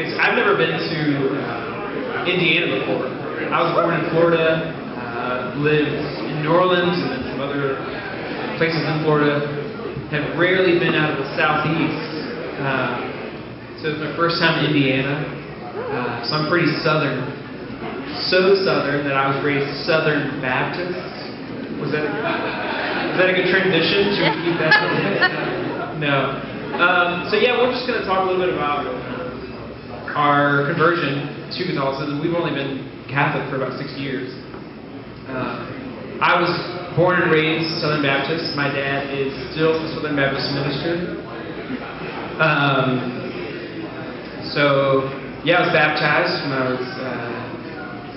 Okay, so I've never been to Indiana before. I was born in Florida, lived in New Orleans and then some other places in Florida. Have rarely been out of the Southeast. So it's my first time in Indiana. So I'm pretty Southern. So Southern that I was raised Southern Baptist. Was that a good transition? Should we keep that? No. So yeah, we're just going to talk a little bit about our conversion to Catholicism. We've only been Catholic for about 6 years. I was born and raised Southern Baptist. My dad is still a Southern Baptist minister. So yeah, I was baptized when I was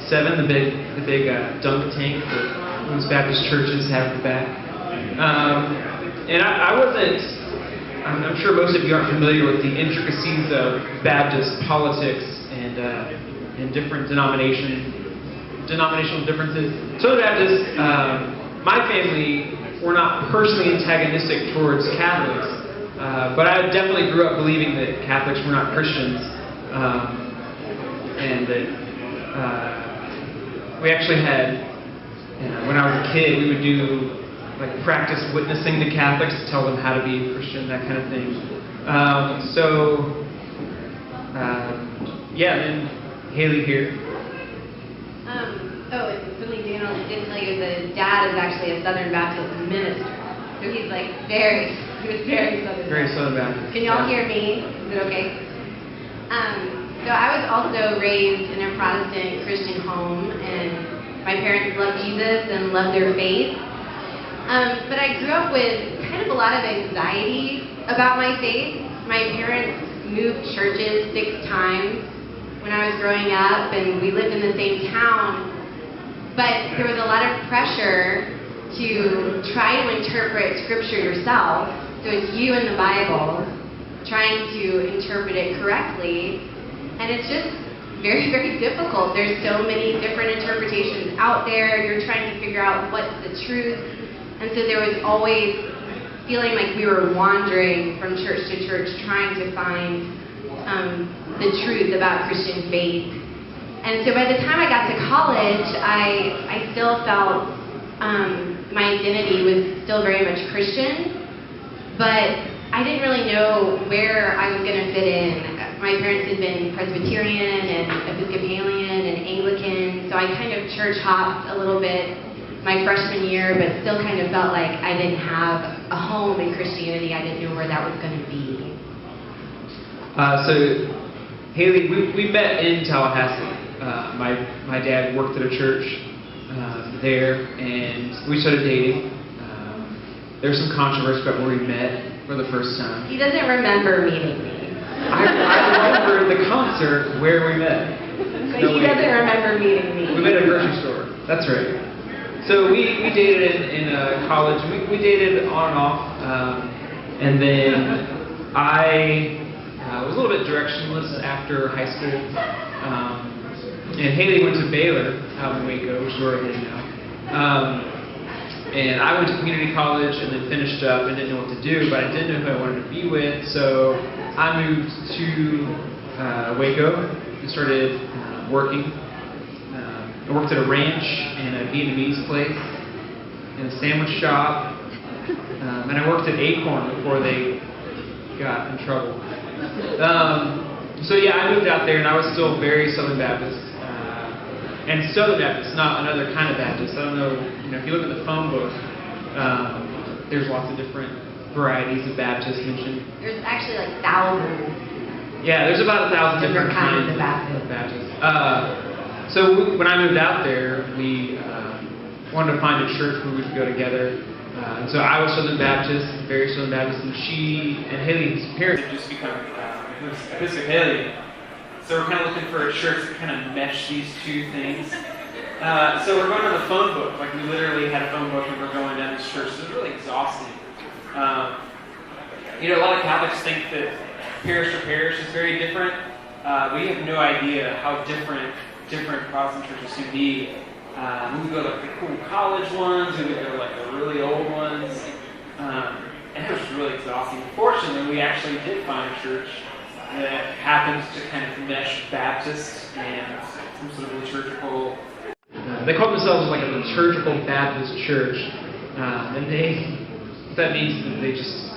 7. The big dunk tank that most Baptist churches have at the back. And I wasn't. I'm sure most of you aren't familiar with the intricacies of Baptist politics and different denominational differences. Southern Baptists, my family, were not personally antagonistic towards Catholics, but I definitely grew up believing that Catholics were not Christians, and that we actually had, when I was a kid, we would do practice witnessing to Catholics to tell them how to be a Christian, that kind of thing. Yeah, then Haley here. It's something Daniel didn't tell you. The dad is actually a Southern Baptist minister. So he's very Southern. Very Southern Baptist. Can y'all hear me? Is it okay? So I was also raised in a Protestant Christian home, and my parents loved Jesus and loved their faith. But I grew up with kind of a lot of anxiety about my faith. My parents moved churches 6 times when I was growing up, and we lived in the same town. But there was a lot of pressure to try to interpret Scripture yourself. So it's you and the Bible trying to interpret it correctly. And it's just very, very difficult. There's so many different interpretations out there. You're trying to figure out what's the truth. And so there was always feeling like we were wandering from church to church trying to find the truth about Christian faith. And so by the time I got to college, I still felt my identity was still very much Christian, but I didn't really know where I was going to fit in. My parents had been Presbyterian and Episcopalian and Anglican, so I kind of church hopped a little bit my freshman year, but still kind of felt like I didn't have a home in Christianity. I didn't know where that was going to be. So, Haley, we met in Tallahassee. My dad worked at a church there, and we started dating. There was some controversy about where we met for the first time. He doesn't remember meeting me. I remember the concert where we met. But he doesn't remember meeting me. We met at a grocery store. That's right. So we dated in college. We dated on and off, and then I was a little bit directionless after high school. And Haley went to Baylor out in Waco, which is where we're heading now. And I went to community college and then finished up and didn't know what to do, but I did know who I wanted to be with. So I moved to Waco and started working. I worked at a ranch and a Vietnamese place, in a sandwich shop, and I worked at Acorn before they got in trouble. So yeah, I moved out there, and I was still very Southern Baptist. And Southern Baptist, not another kind of Baptist. I don't know, if you look at the phone book, there's lots of different varieties of Baptist mentioned. There's actually thousands. Yeah, there's about 1,000 different kinds of Baptists. So when I moved out there, we wanted to find a church where we could go together. And so I was Southern Baptist, very Southern Baptist, and she and Haley's parents had just become Episcopalian. So we're kind of looking for a church that kind of mesh these two things. So we're going on the phone book. We literally had a phone book and we're going down this church. So it was really exhausting. A lot of Catholics think that parish to parish is very different. We have no idea how different Protestant churches can be. We would go to the cool college ones, we would go to the really old ones. And it was really exhausting. Fortunately, we actually did find a church that happens to kind of mesh Baptist and some sort of liturgical. They call themselves like a liturgical Baptist church, and that means that they just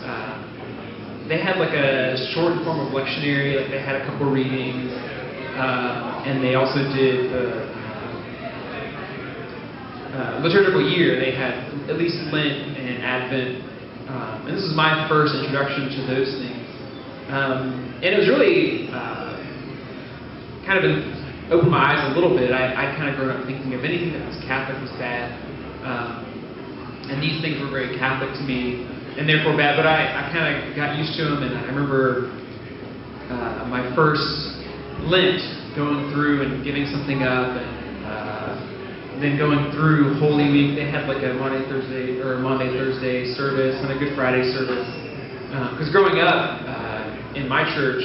they had like a short form of lectionary, like they had a couple readings, and they also did the liturgical year. They had at least Lent and Advent, and this was my first introduction to those things. And it was really kind of opened my eyes a little bit. I kind of grew up thinking of anything that was Catholic was bad, and these things were very Catholic to me, and therefore bad. But I kind of got used to them, and I remember my first Lent going through and giving something up, and then going through Holy Week. They had like a Maundy Thursday service and a Good Friday service. Because growing up in my church,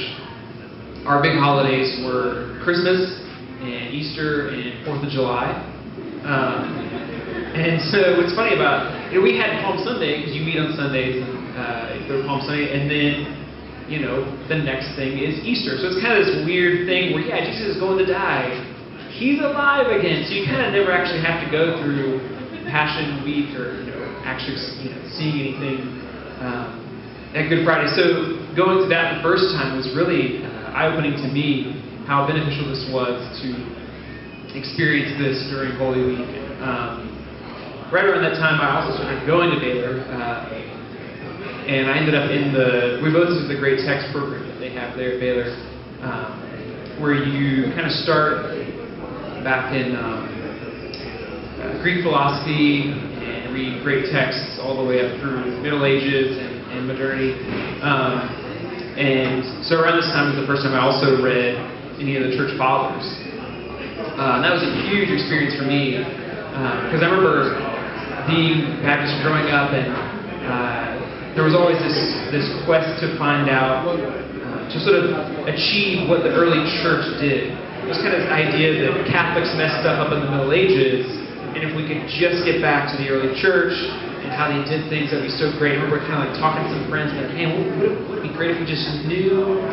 our big holidays were Christmas and Easter and 4th of July. And so what's funny about, we had Palm Sunday, because you meet on Sundays, and go to Palm Sunday, and then, the next thing is Easter. So it's kind of this weird thing where, Jesus is going to die. He's alive again. So you kind of never actually have to go through Passion Week or, actually, seeing anything at Good Friday. So going to that the first time was really eye-opening to me how beneficial this was to experience this during Holy Week. Right around that time, I also started going to Baylor, and I ended up we both did the Great Text program that they have there at Baylor, where you kind of start back in Greek philosophy and read great texts all the way up through Middle Ages and modernity. And so around this time was the first time I also read any of the church fathers. And that was a huge experience for me, because I remember being Baptist growing up, and there was always this quest to find out, to sort of achieve what the early church did. It was kind of this idea that Catholics messed stuff up in the Middle Ages, and if we could just get back to the early church and how they did things, that'd be so great. I remember kind of like talking to some friends, and like, man, would it be great if we just knew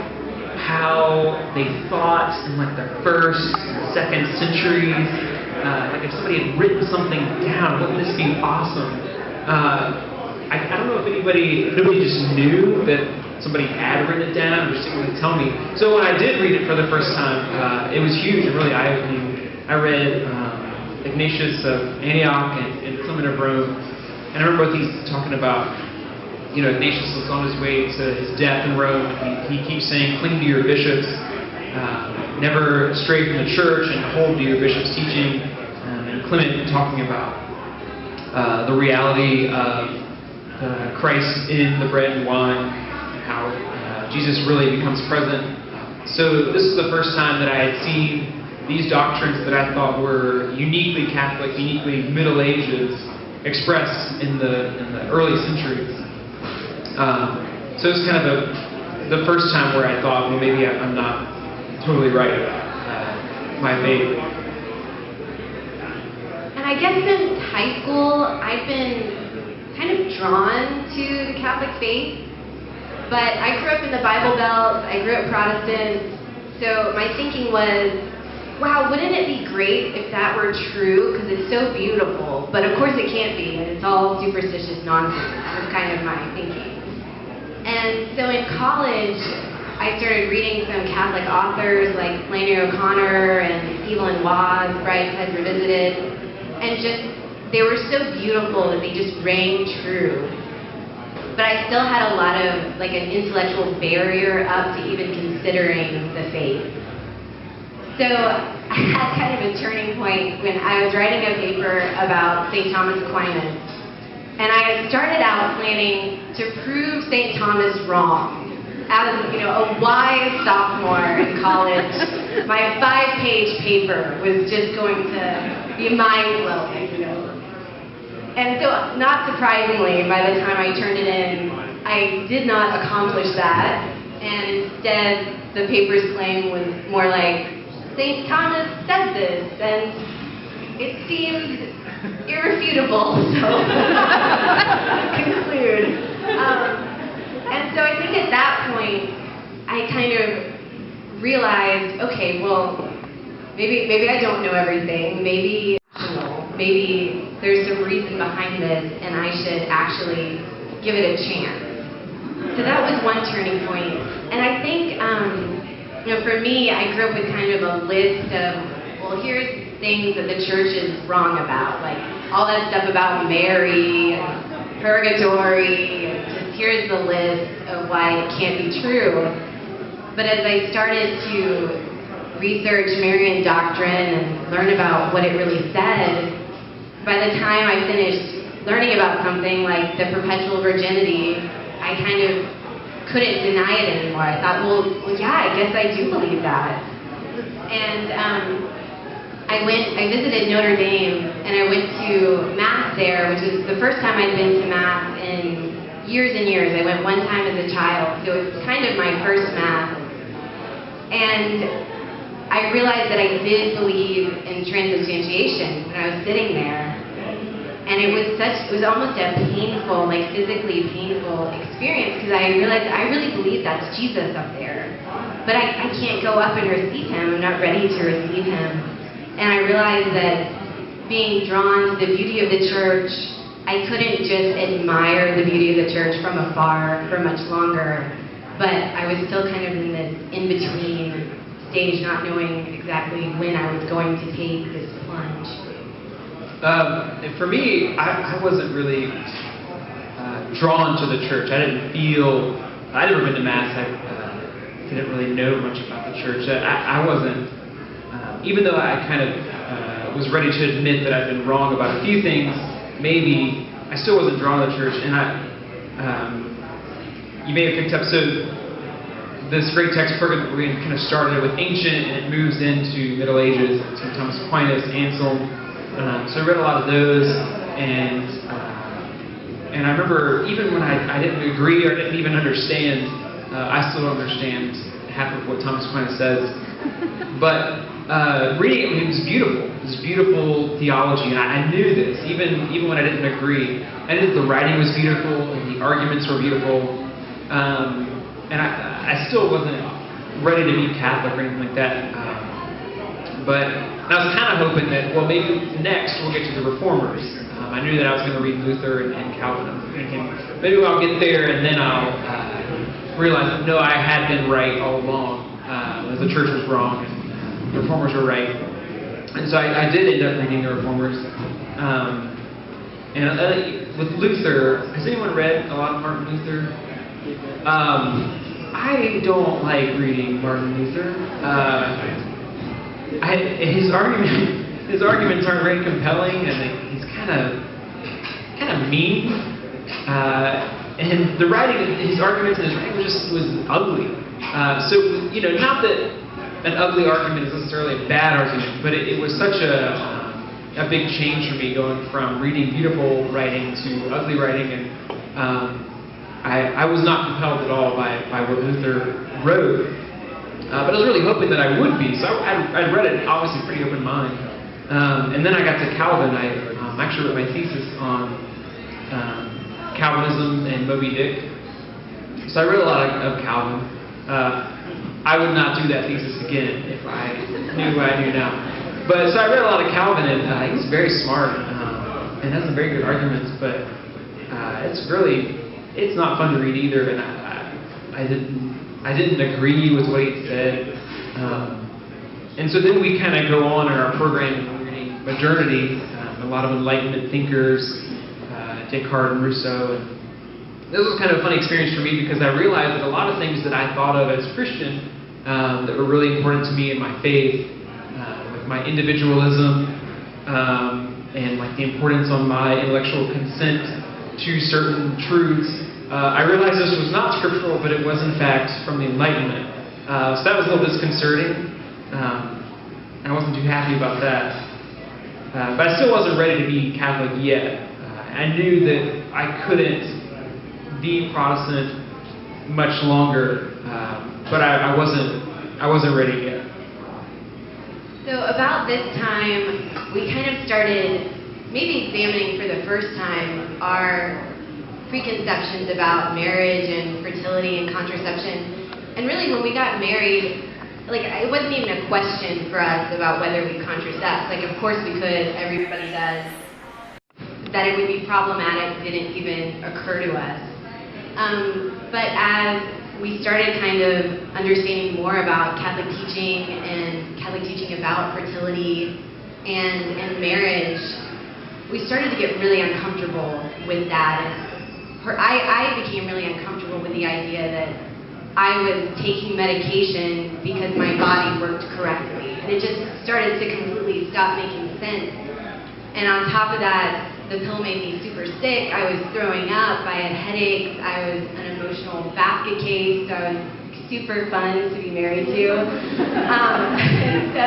how they thought in like the 1st and 2nd centuries? Like if somebody had written something down, wouldn't this be awesome? I don't know if nobody just knew that somebody had written it down or just would tell me. So when I did read it for the first time, it was huge and really eye-opening. I read Ignatius of Antioch and Clement of Rome, and I remember both these talking about, Ignatius was on his way to his death in Rome, and he keeps saying, cling to your bishops, never stray from the church, and hold to your bishop's teaching. And Clement talking about the reality of Christ in the bread and wine, how Jesus really becomes present. So this is the first time that I had seen these doctrines that I thought were uniquely Catholic, uniquely Middle Ages, expressed in the early centuries. So it's kind of the first time where I thought, well, maybe I'm not totally right about my faith. And I guess since high school, I've been kind of drawn to the Catholic faith. But I grew up in the Bible Belt, I grew up Protestant, so my thinking was, wow, wouldn't it be great if that were true, because it's so beautiful, but of course it can't be, and it's all superstitious nonsense. That was kind of my thinking. And so in college, I started reading some Catholic authors like Flannery O'Connor and Evelyn Waugh, Bright Head Revisited, and they were so beautiful that they just rang true. But I still had a lot of, like, an intellectual barrier up to even considering the faith. So I had kind of a turning point when I was writing a paper about St. Thomas Aquinas. And I had started out planning to prove St. Thomas wrong. As, a wise sophomore in college, my 5-page paper was just going to be mind-blowing, And so, not surprisingly, by the time I turned it in, I did not accomplish that, and instead, the paper's claim was more like, St. Thomas said this, and it seemed irrefutable, so conclude. And so I think at that point, I kind of realized, okay, well, maybe I don't know everything. Maybe there's some reason behind this, and I should actually give it a chance. So that was one turning point. And I think, for me, I grew up with kind of a list of, well, here's things that the church is wrong about, like all that stuff about Mary and purgatory. Just here's the list of why it can't be true. But as I started to research Marian doctrine and learn about what it really said, by the time I finished learning about something like the perpetual virginity, I kind of couldn't deny it anymore. I thought, well, yeah, I guess I do believe that. And I visited Notre Dame, and I went to Mass there, which was the first time I'd been to Mass in years and years. I went one time as a child, so it was kind of my first Mass. And I realized that I did believe in transubstantiation when I was sitting there. And it was almost a painful, like physically painful experience, because I realized I really believe that's Jesus up there. But I can't go up and receive him. I'm not ready to receive him. And I realized that being drawn to the beauty of the church, I couldn't just admire the beauty of the church from afar for much longer. But I was still kind of in this in-between stage, not knowing exactly when I was going to take this plunge. For me, I wasn't really drawn to the church. I'd never been to Mass. I didn't really know much about the church. I wasn't, even though I kind of was ready to admit that I'd been wrong about a few things, maybe I still wasn't drawn to the church. And you may have picked up, so this great text Purgatory kind of started with ancient, and it moves into Middle Ages, to Thomas Aquinas, Anselm. So I read a lot of those, and I remember even when I didn't agree or didn't even understand, I still don't understand half of what Thomas Aquinas says, but reading it was beautiful. It was beautiful theology, and I knew this even when I didn't agree. I knew that the writing was beautiful and the arguments were beautiful. And I still wasn't ready to be Catholic or anything like that. But I was kind of hoping that, well, maybe next we'll get to the Reformers. I knew that I was going to read Luther and Calvin. I'm thinking, maybe I'll get there and then I'll realize that, no, I had been right all along. The church was wrong and the Reformers were right. And so I did end up reading the Reformers. And with Luther, has anyone read a lot of Martin Luther? I don't like reading Martin Luther. His arguments aren't very compelling, and he's kind of mean. And the writing, his arguments and his writing was ugly. So not that an ugly argument is necessarily a bad argument, but it was such a big change for me, going from reading beautiful writing to ugly writing, and I was not compelled at all by what Luther wrote, but I was really hoping that I would be. So I'd read it obviously pretty open mind, and then I got to Calvin. I actually wrote my thesis on Calvinism and Moby Dick. So I read a lot of Calvin. I would not do that thesis again if I knew what I knew now. But so I read a lot of Calvin, and he's very smart and has some very good arguments, but it's not fun to read either, and I didn't agree with what he said. And so then we kind of go on in our program reading modernity, a lot of Enlightenment thinkers, Descartes and Rousseau. And this was kind of a funny experience for me, because I realized that a lot of things that I thought of as Christian that were really important to me in my faith, like my individualism, and like the importance on my intellectual consent to certain truths, I realized this was not scriptural, but it was in fact from the Enlightenment. So that was a little disconcerting. I wasn't too happy about that. But I still wasn't ready to be Catholic yet. I knew that I couldn't be Protestant much longer, but I wasn't ready yet. So about this time, we kind of started maybe examining for the first time our preconceptions about marriage and fertility and contraception. And really, when we got married, like, it wasn't even a question for us about whether we contracept. Like, of course we could, everybody does. That it would be problematic didn't even occur to us. But as we started kind of understanding more about Catholic teaching and Catholic teaching about fertility and marriage, we started to get really uncomfortable with that. I became really uncomfortable with the idea that I was taking medication because my body worked correctly. And it just started to completely stop making sense. And on top of that, the pill made me super sick. I was throwing up. I had headaches. I was an emotional basket case. So I was super fun to be married to. And so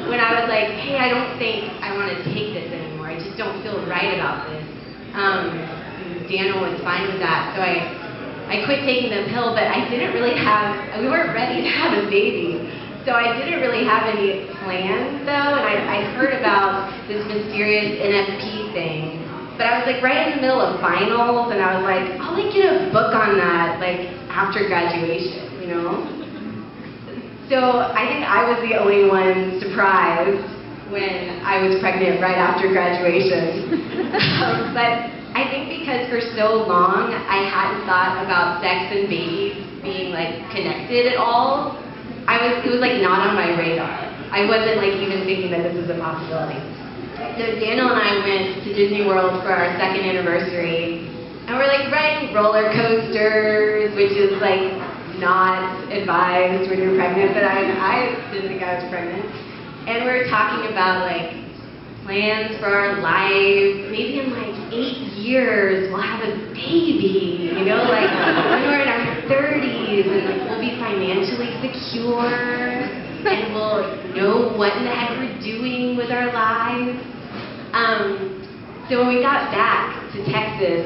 when I was like, hey, I don't think I want to take this anymore. I just don't feel right about this. Daniel was fine with that. So I quit taking the pill, but I didn't really we weren't ready to have a baby. So I didn't really have any plans, though, and I heard about this mysterious NFP thing. But I was, like, right in the middle of finals, and I was like, I'll, like, get a book on that, like, after graduation, you know? So I think I was the only one surprised when I was pregnant right after graduation. But I think because for so long I hadn't thought about sex and babies being, like, connected at all, it was like not on my radar. I wasn't like even thinking that this was a possibility. So Daniel and I went to Disney World for our 2nd anniversary, and we're like riding roller coasters, which is like not advised when you're pregnant, but I didn't think I was pregnant. And we were talking about like plans for our life. Maybe in like 8 years we'll have a baby, you know, like when we're in our 30s and like we'll be financially secure and we'll know what in the heck we're doing with our lives. So when we got back to Texas,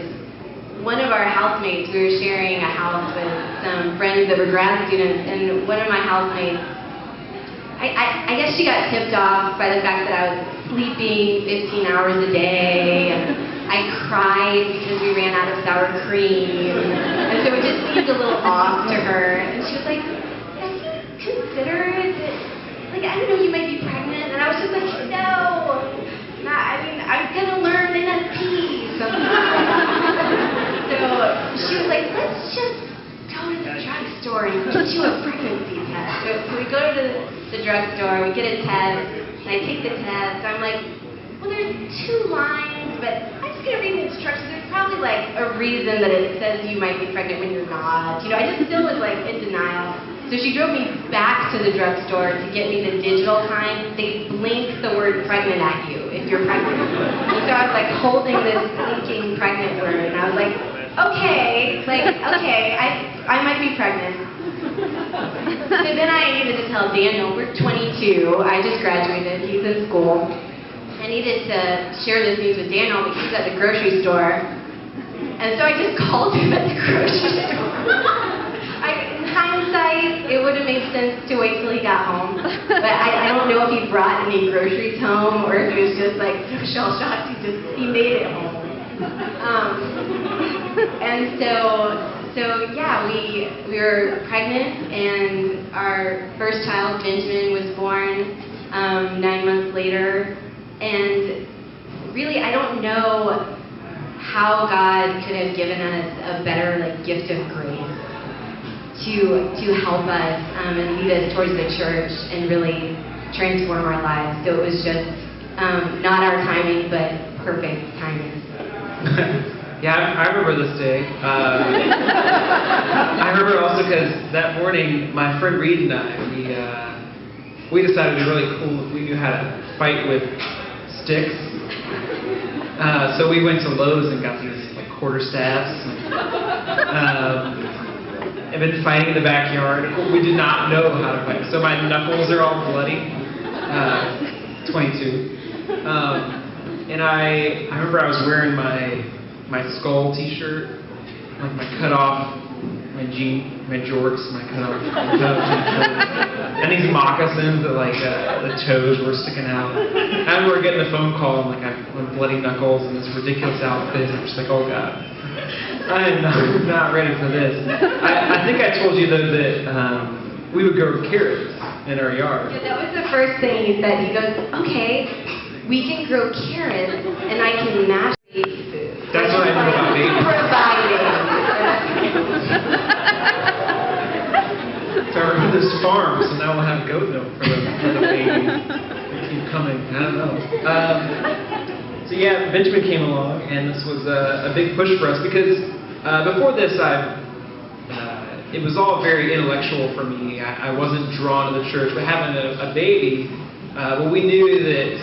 one of our housemates, we were sharing a house with some friends that were grad students, and one of my housemates, I guess she got tipped off by the fact that I was sleeping 15 hours a day, and I cried because we ran out of sour cream, and so it just seemed a little off to her, and she was like, have you considered that, like, I don't know, you might be pregnant, and I was just like, no, I'm gonna learn NFP sometime. So she was like, let's just go to the drugstore and get you a pregnancy test. So we go to the drugstore, we get a test, and I take the test. I'm like, well, there's 2 lines, but I'm just going to read the instructions. There's probably like a reason that it says you might be pregnant when you're not. You know, I just still was like in denial. So she drove me back to the drugstore to get me the digital kind. They blink the word pregnant at you if you're pregnant. So I was like holding this blinking pregnant word, and I was like, okay, I might be pregnant. So then I needed to tell Daniel, we're 22, I just graduated, he's in school. I needed to share this news with Daniel because he's at the grocery store. And so I just called him at the grocery store. In hindsight, it would have made sense to wait till he got home. But I don't know if he brought any groceries home or if he was just like so shell-shocked he made it home. And so yeah, we were pregnant, and our first child, Benjamin, was born 9 months later. And really, I don't know how God could have given us a better gift of grace to help us and lead us towards the church and really transform our lives. So it was just not our timing, but perfect timing. Yeah, I remember this day. I remember also because that morning, my friend Reed and I, we decided it'd be really cool if we knew how to fight with sticks. So we went to Lowe's and got these quarter staffs. I've been fighting in the backyard. We did not know how to fight, so my knuckles are all bloody. 22. And I remember I was wearing my skull T-shirt, like my cutoff, my jorts, my cutoff and these moccasins that the toes were sticking out. And I remember getting a phone call and I'm bloody knuckles and this ridiculous outfit. I'm just like, oh God, I am not ready for this. I think I told you though that we would go to carrots. in our yard. Yeah, that was the first thing he said. He goes, okay, we can grow carrots, and I can mash baby food. That's what I know about babies. So I remember this farm, so now we'll have goat milk for the babies. They keep coming. I don't know. So yeah, Benjamin came along, and this was a big push for us because before this, it was all very intellectual for me. I wasn't drawn to the church, but having a baby, well, we knew that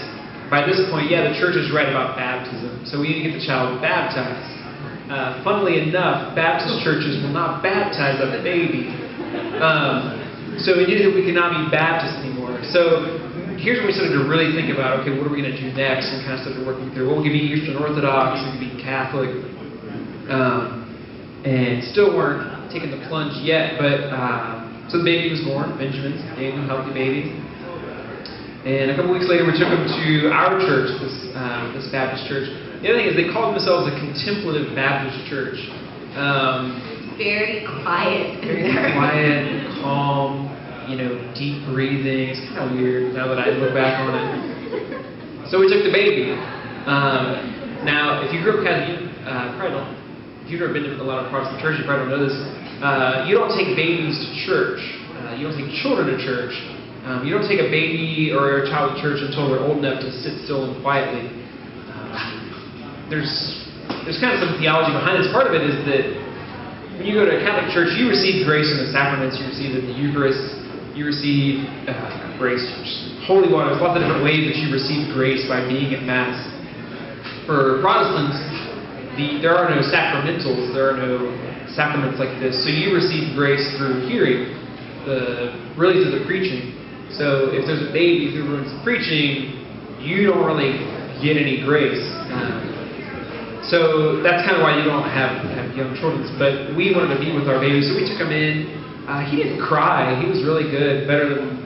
by this point, yeah, the church is right about baptism, so we need to get the child baptized. Funnily enough, Baptist churches will not baptize a baby. So we knew that we could not be Baptist anymore. So here's when we started to really think about, okay, what are we going to do next? And kind of started working through, well, we could be Eastern Orthodox, we could be Catholic, and still weren't taking the plunge yet. But so the baby was born, Benjamin's a healthy baby. And a couple weeks later, we took him to our church, this Baptist church. The other thing is they called themselves a contemplative Baptist church. Very quiet. Very quiet, calm, deep breathing. It's kind of weird now that I look back on it. So we took the baby. Now, if you grew up Catholic, if you've never been to a lot of Protestant churches, you probably don't know this. You don't take babies to church. You don't take children to church. You don't take a baby or a child to church until they're old enough to sit still and quietly. There's kind of some theology behind this. Part of it is that when you go to a Catholic church, you receive grace in the sacraments, you receive it in the Eucharist, you receive grace, holy water. There's lots of different ways that you receive grace by being at Mass. For Protestants, there are no sacramentals, there are no sacraments like this, so you receive grace through hearing, really through the preaching. So if there's a baby who ruins the preaching, you don't really get any grace. So that's kind of why you don't have young children. But we wanted to be with our baby, so we took him in. He didn't cry. He was really good, better than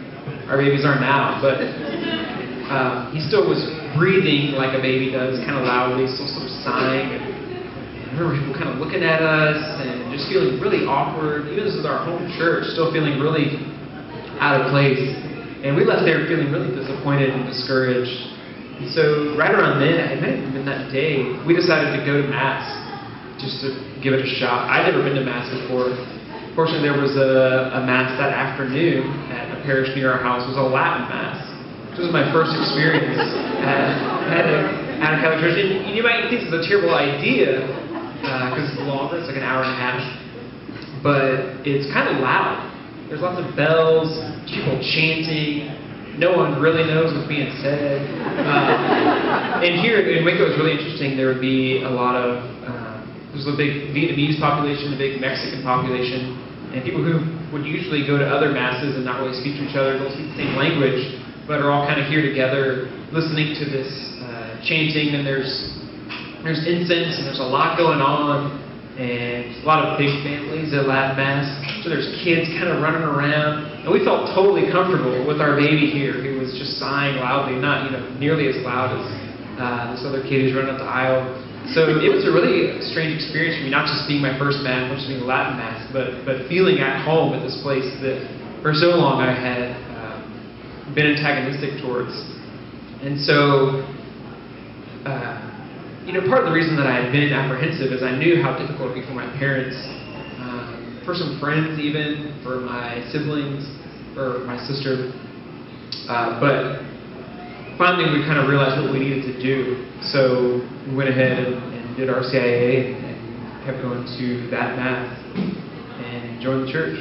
our babies are now. But he still was breathing like a baby does, kind of loudly, still sort of sighing. And I remember people kind of looking at us and just feeling really awkward. Even this is our home church, still feeling really out of place. And we left there feeling really disappointed and discouraged. So right around then, it might have been that day, we decided to go to Mass, just to give it a shot. I'd never been to Mass before. Fortunately, there was a Mass that afternoon at a parish near our house. It was a Latin Mass. This was my first experience at a Catholic church. And you might think it's a terrible idea, because it's longer, it's like an hour and a half. But it's kind of loud. There's lots of bells, people chanting. No one really knows what's being said. And here in Waco, it's really interesting. There would be a lot of, there's a big Vietnamese population, a big Mexican population, and people who would usually go to other Masses and not really speak to each other, don't speak the same language, but are all kind of here together listening to this chanting, and there's incense, and there's a lot going on, and a lot of big families at Latin Mass. So there's kids kind of running around, and we felt totally comfortable with our baby here, who was just sighing loudly, not nearly as loud as this other kid who's running up the aisle. So it was a really strange experience for me, not just being my first Mass, not just being Latin Mass, but feeling at home at this place that for so long I had been antagonistic towards. And so part of the reason that I had been apprehensive is I knew how difficult it would be for my parents, for some friends even, for my siblings, for my sister. But finally we kind of realized what we needed to do. So we went ahead and did our CIA and kept going to that Mass and joined the church.